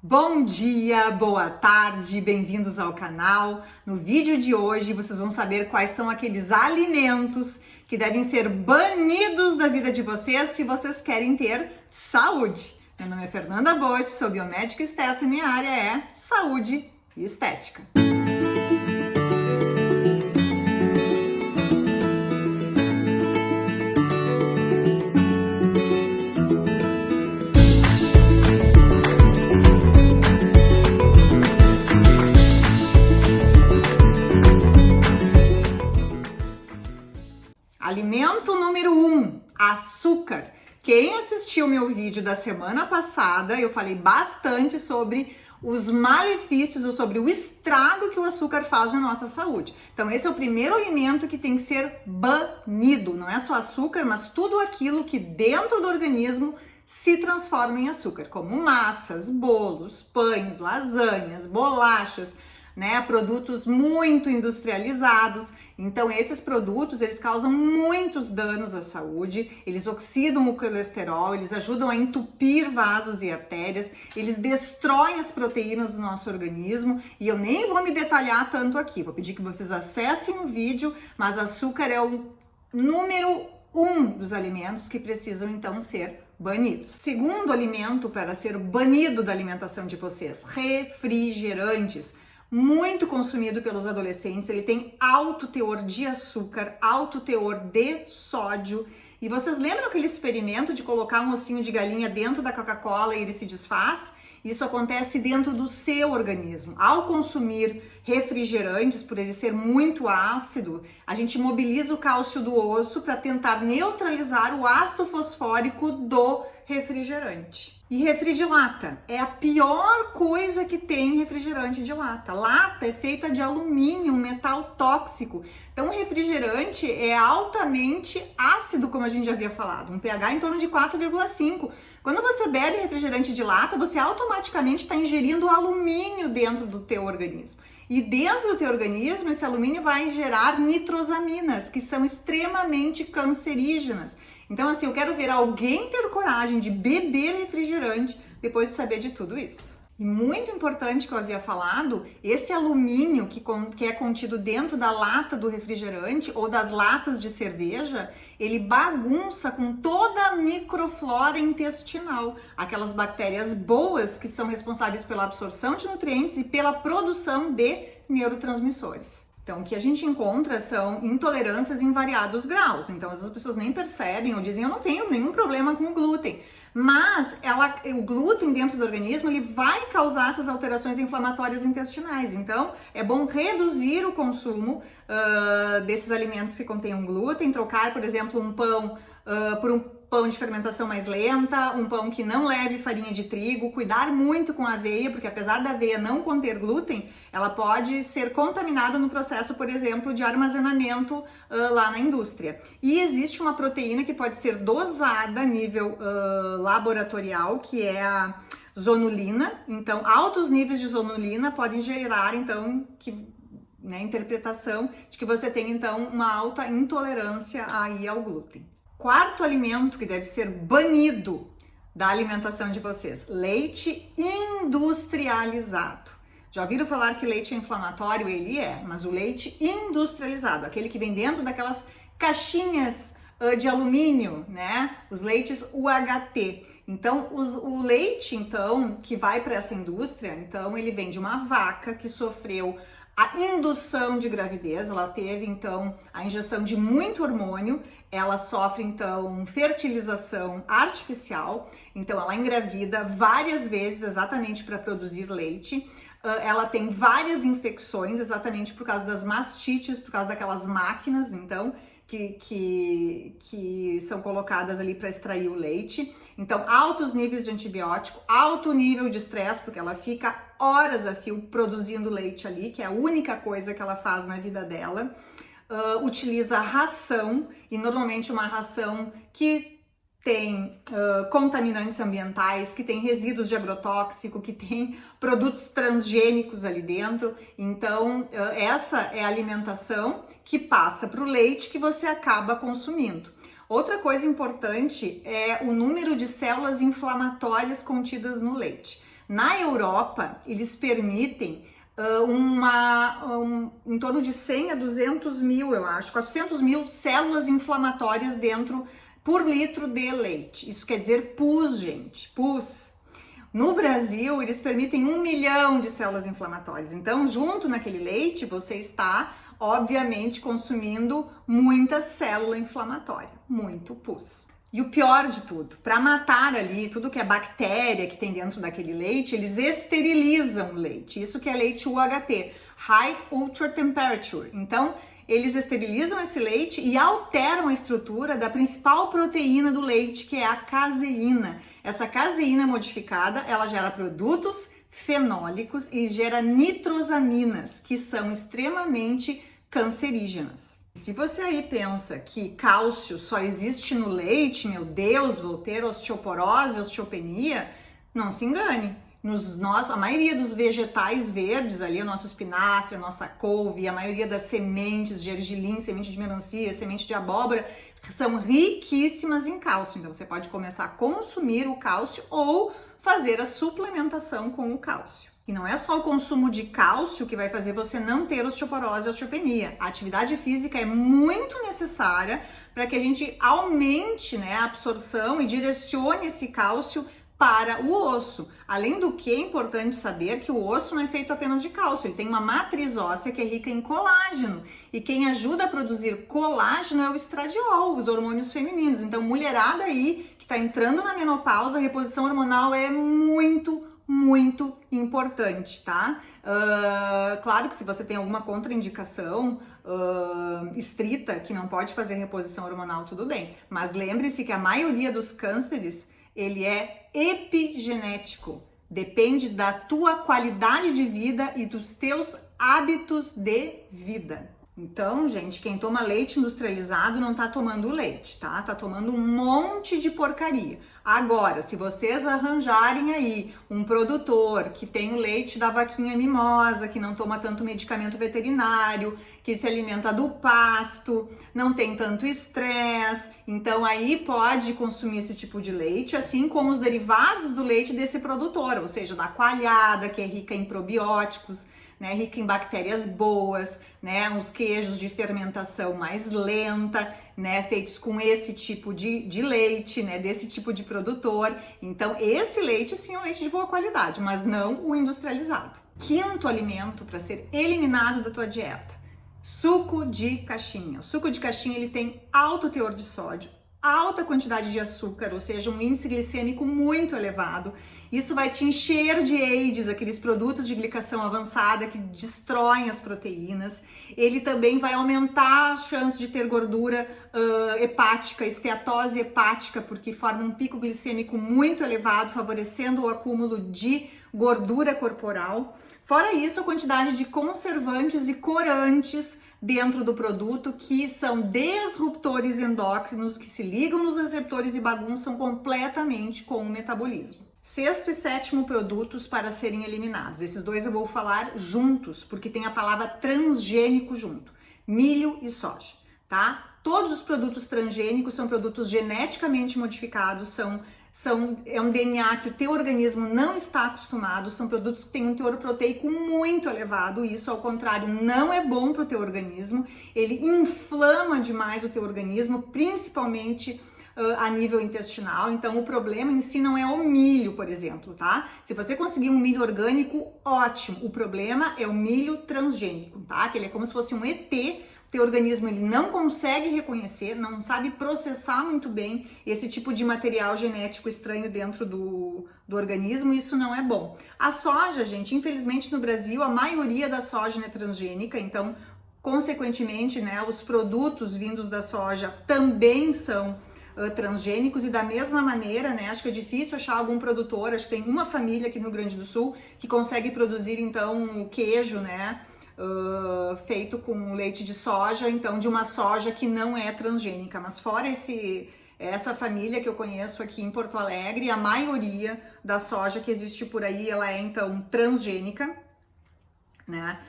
Bom dia, boa tarde, bem-vindos ao canal. No vídeo de hoje vocês vão saber quais são aqueles alimentos que devem ser banidos da vida de vocês se vocês querem ter saúde. Meu nome é Fernanda Botti, sou biomédica esteta e minha área é saúde e estética. Alimento número 1, açúcar. Quem assistiu meu vídeo da semana passada, eu falei bastante sobre os malefícios ou sobre o estrago que o açúcar faz na nossa saúde. Então esse é o primeiro alimento que tem que ser banido. Não é só açúcar, mas tudo aquilo que dentro do organismo se transforma em açúcar, como massas, bolos, pães, lasanhas, bolachas, produtos muito industrializados. Então esses produtos, eles causam muitos danos à saúde, eles oxidam o colesterol, eles ajudam a entupir vasos e artérias, eles destroem as proteínas do nosso organismo e eu nem vou me detalhar tanto aqui, vou pedir que vocês acessem o vídeo, mas açúcar é o número 1 dos alimentos que precisam então ser banidos. Segundo alimento para ser banido da alimentação de vocês, refrigerantes. Muito consumido pelos adolescentes, ele tem alto teor de açúcar, alto teor de sódio. E vocês lembram aquele experimento de colocar um ossinho de galinha dentro da Coca-Cola e ele se desfaz? Isso acontece dentro do seu organismo. Ao consumir refrigerantes, por ele ser muito ácido, a gente mobiliza o cálcio do osso para tentar neutralizar o ácido fosfórico do refrigerante. E refri de lata é a pior coisa que tem refrigerante de lata. Lata é feita de alumínio, um metal tóxico. Então o refrigerante é altamente ácido, como a gente já havia falado, um pH em torno de 4,5. Quando você bebe refrigerante de lata, você automaticamente está ingerindo alumínio dentro do teu organismo. E dentro do teu organismo, esse alumínio vai gerar nitrosaminas, que são extremamente cancerígenas. Então, assim, eu quero ver alguém ter coragem de beber refrigerante depois de saber de tudo isso. E muito importante que eu havia falado, esse alumínio que é contido dentro da lata do refrigerante ou das latas de cerveja, ele bagunça com toda a microflora intestinal, aquelas bactérias boas que são responsáveis pela absorção de nutrientes e pela produção de neurotransmissores. Então, o que a gente encontra são intolerâncias em variados graus. Então, às vezes as pessoas nem percebem ou dizem, eu não tenho nenhum problema com o glúten. Mas o glúten dentro do organismo, ele vai causar essas alterações inflamatórias intestinais. Então, é bom reduzir o consumo desses alimentos que contenham glúten, trocar, por exemplo, um pão por um pão de fermentação mais lenta, um pão que não leve farinha de trigo, cuidar muito com a aveia, porque apesar da aveia não conter glúten, ela pode ser contaminada no processo, por exemplo, de armazenamento lá na indústria. E existe uma proteína que pode ser dosada a nível laboratorial, que é a zonulina. Então, altos níveis de zonulina podem gerar, então, interpretação de que você tem, então, uma alta intolerância aí ao glúten. Quarto alimento que deve ser banido da alimentação de vocês, leite industrializado. Já ouviram falar que leite é inflamatório? Ele é, mas o leite industrializado, aquele que vem dentro daquelas caixinhas de alumínio, os leites UHT. Então, o leite, então, que vai para essa indústria, então, ele vem de uma vaca que sofreu a indução de gravidez, ela teve, então, a injeção de muito hormônio, ela sofre, então, fertilização artificial, então ela engravida várias vezes exatamente para produzir leite, ela tem várias infecções exatamente por causa das mastites, por causa daquelas máquinas, então, que são colocadas ali para extrair o leite. Então, altos níveis de antibiótico, alto nível de estresse, porque ela fica horas a fio produzindo leite ali, que é a única coisa que ela faz na vida dela. Utiliza ração, e normalmente uma ração que tem contaminantes ambientais, que tem resíduos de agrotóxico, que tem produtos transgênicos ali dentro. Então, essa é a alimentação que passa para o leite que você acaba consumindo. Outra coisa importante é o número de células inflamatórias contidas no leite. Na Europa, eles permitem em torno de 100 a 200 mil, eu acho, 400 mil células inflamatórias dentro por litro de leite. Isso quer dizer pus, gente, pus. No Brasil, eles permitem 1 milhão de células inflamatórias. Então, junto naquele leite, você está, obviamente, consumindo muita célula inflamatória, muito pus. E o pior de tudo, para matar ali tudo que é bactéria que tem dentro daquele leite, eles esterilizam o leite. Isso que é leite UHT, High Ultra Temperature. Então, eles esterilizam esse leite e alteram a estrutura da principal proteína do leite, que é a caseína. Essa caseína modificada, ela gera produtos fenólicos e gera nitrosaminas, que são extremamente cancerígenas. Se você aí pensa que cálcio só existe no leite, meu Deus, vou ter osteoporose, osteopenia, não se engane. A maioria dos vegetais verdes ali, o nosso espinafre, a nossa couve, a maioria das sementes de gergelim, semente de melancia, semente de abóbora, são riquíssimas em cálcio. Então você pode começar a consumir o cálcio ou fazer a suplementação com o cálcio. E não é só o consumo de cálcio que vai fazer você não ter osteoporose e osteopenia. A atividade física é muito necessária para que a gente aumente, né, a absorção e direcione esse cálcio para o osso. Além do que, é importante saber que o osso não é feito apenas de cálcio, ele tem uma matriz óssea que é rica em colágeno. E quem ajuda a produzir colágeno é o estradiol, os hormônios femininos. Então, mulherada aí que está entrando na menopausa, a reposição hormonal é muito importante, tá? Claro que se você tem alguma contraindicação estrita que não pode fazer reposição hormonal, tudo bem. Mas lembre-se que a maioria dos cânceres, ele é epigenético. Depende da tua qualidade de vida e dos teus hábitos de vida. Então, gente, quem toma leite industrializado não tá tomando leite, tá? Tá tomando um monte de porcaria. Agora, se vocês arranjarem aí um produtor que tem o leite da vaquinha mimosa, que não toma tanto medicamento veterinário, que se alimenta do pasto, não tem tanto estresse, então aí pode consumir esse tipo de leite, assim como os derivados do leite desse produtor, ou seja, da coalhada, que é rica em probióticos, né, rica em bactérias boas, né, uns queijos de fermentação mais lenta, né, feitos com esse tipo de leite, né, desse tipo de produtor. Então, esse leite sim é um leite de boa qualidade, mas não o industrializado. Quinto alimento para ser eliminado da tua dieta: suco de caixinha. O suco de caixinha, ele tem alto teor de sódio, alta quantidade de açúcar, ou seja, um índice glicêmico muito elevado. Isso vai te encher de AIDS, aqueles produtos de glicação avançada que destroem as proteínas. Ele também vai aumentar a chance de ter gordura hepática, esteatose hepática, porque forma um pico glicêmico muito elevado, favorecendo o acúmulo de gordura corporal. Fora isso, a quantidade de conservantes e corantes dentro do produto, que são disruptores endócrinos, que se ligam nos receptores e bagunçam completamente com o metabolismo. Sexto e sétimo produtos para serem eliminados. Esses dois eu vou falar juntos, porque tem a palavra transgênico junto. Milho e soja, tá? Todos os produtos transgênicos são produtos geneticamente modificados, é um DNA que o teu organismo não está acostumado, são produtos que têm um teor proteico muito elevado, e isso, ao contrário, não é bom para o teu organismo. Ele inflama demais o teu organismo, principalmente a nível intestinal. Então, o problema em si não é o milho, por exemplo, tá? Se você conseguir um milho orgânico, ótimo. O problema é o milho transgênico, tá? Que ele é como se fosse um ET. O teu organismo, ele não consegue reconhecer, não sabe processar muito bem esse tipo de material genético estranho dentro do organismo, e isso não é bom. A soja, gente, infelizmente no Brasil, a maioria da soja é transgênica, então, consequentemente, né, os produtos vindos da soja também são transgênicos, e da mesma maneira, né, acho que é difícil achar algum produtor, acho que tem uma família aqui no Rio Grande do Sul que consegue produzir, então, o queijo, né, feito com leite de soja, então, de uma soja que não é transgênica. Mas fora essa família que eu conheço aqui em Porto Alegre, a maioria da soja que existe por aí, ela é, então, transgênica, né?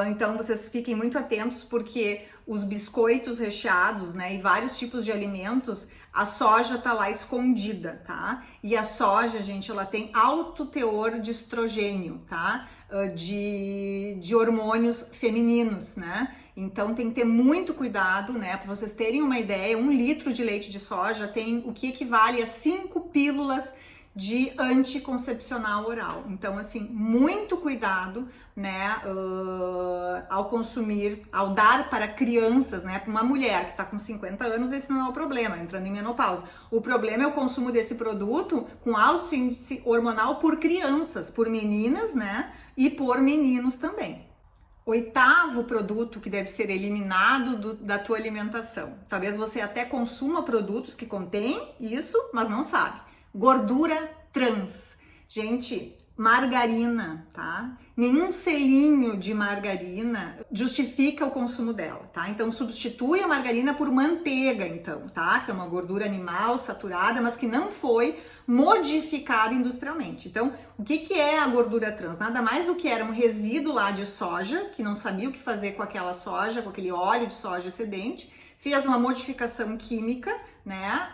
Então vocês fiquem muito atentos, porque os biscoitos recheados, né, e vários tipos de alimentos, A soja tá lá escondida, tá? E a soja, gente, ela tem alto teor de estrogênio, tá? De hormônios femininos, né? Então tem que ter muito cuidado, né? Para vocês terem uma ideia, 1 litro de leite de soja tem o que equivale a 5 pílulas de anticoncepcional oral. Então, assim, muito cuidado, né, ao consumir, ao dar para crianças, né, para uma mulher que tá com 50 anos, esse não é o problema, entrando em menopausa. O problema é o consumo desse produto com alto índice hormonal por crianças, por meninas, né, e por meninos também. 8º produto que deve ser eliminado da tua alimentação. Talvez você até consuma produtos que contêm isso, mas não sabe. Gordura trans. Gente, margarina, tá? Nenhum selinho de margarina justifica o consumo dela, tá? Então substitui a margarina por manteiga, então, tá? Que é uma gordura animal saturada, mas que não foi modificada industrialmente. Então, o que é a gordura trans? Nada mais do que era um resíduo lá de soja, que não sabia o que fazer com aquela soja, com aquele óleo de soja excedente, fez uma modificação química, né,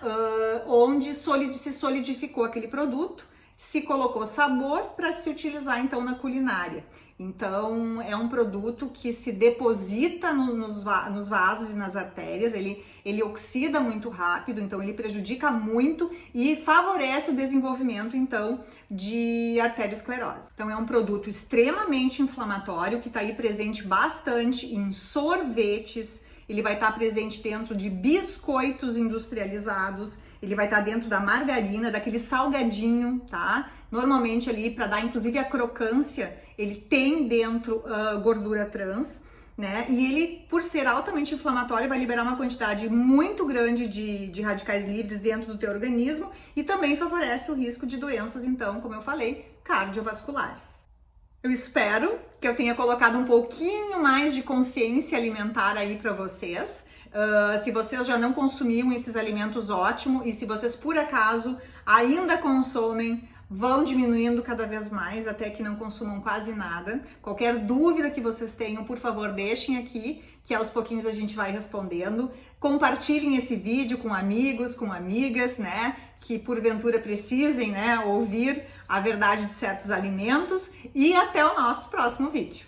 onde se solidificou aquele produto, se colocou sabor para se utilizar então na culinária. Então é um produto que se deposita nos vasos e nas artérias, ele oxida muito rápido, então ele prejudica muito e favorece o desenvolvimento então de arteriosclerose. Então é um produto extremamente inflamatório que está aí presente bastante em sorvetes. Ele vai estar presente dentro de biscoitos industrializados, ele vai estar dentro da margarina, daquele salgadinho, tá? Normalmente ali, para dar inclusive a crocância, ele tem dentro gordura trans, né? E ele, por ser altamente inflamatório, vai liberar uma quantidade muito grande de radicais livres dentro do teu organismo e também favorece o risco de doenças, então, como eu falei, cardiovasculares. Eu espero que eu tenha colocado um pouquinho mais de consciência alimentar aí para vocês. Se vocês já não consumiam esses alimentos, ótimo. E se vocês por acaso ainda consomem, vão diminuindo cada vez mais até que não consumam quase nada. Qualquer dúvida que vocês tenham, por favor, deixem aqui, que aos pouquinhos a gente vai respondendo. Compartilhem esse vídeo com amigos, com amigas, né, que porventura precisem, né, ouvir a verdade de certos alimentos, e até o nosso próximo vídeo.